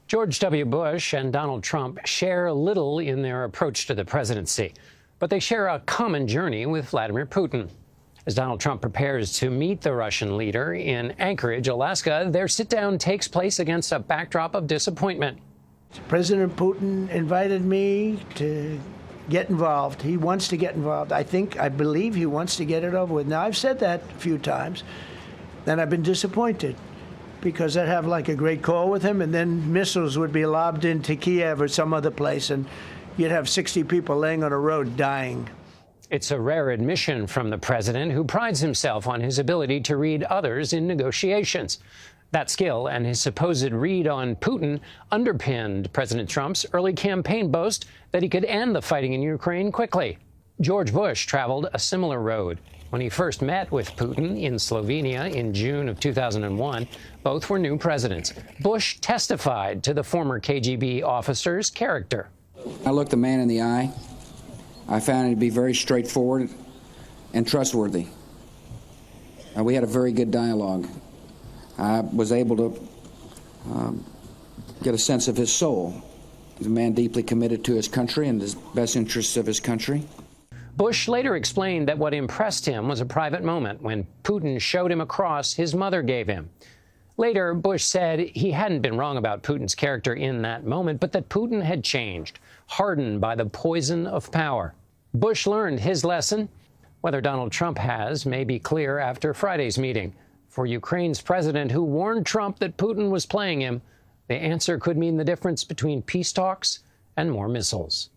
George W. Bush and Donald Trump share little in their approach to the presidency, but they share a common journey with Vladimir Putin. As Donald Trump prepares to meet the Russian leader in Anchorage, Alaska, their sit-down takes place against a backdrop of disappointment. President Putin invited me to get involved. He wants to get involved. I believe he wants to get it over with. Now, I've said that a few times, and I've been disappointed, because I'd have like a great call with him, and then missiles would be lobbed into Kiev or some other place, and you'd have 60 people laying on a road dying. It's a rare admission from the president, who prides himself on his ability to read others in negotiations. That skill and his supposed read on Putin underpinned President Trump's early campaign boast that he could end the fighting in Ukraine quickly. George Bush traveled a similar road. When he first met with Putin in Slovenia in June of 2001, both were new presidents. Bush testified to the former KGB officer's character. I looked the man in the eye. I found him to be very straightforward and trustworthy. We had a very good dialogue. I was able to get a sense of his soul. He's a man deeply committed to his country and the best interests of his country. Bush later explained that what impressed him was a private moment when Putin showed him a cross his mother gave him. Later, Bush said he hadn't been wrong about Putin's character in that moment, but that Putin had changed, hardened by the poison of power. Bush learned his lesson. Whether Donald Trump has may be clear after Friday's meeting. For Ukraine's president, who warned Trump that Putin was playing him, the answer could mean the difference between peace talks and more missiles.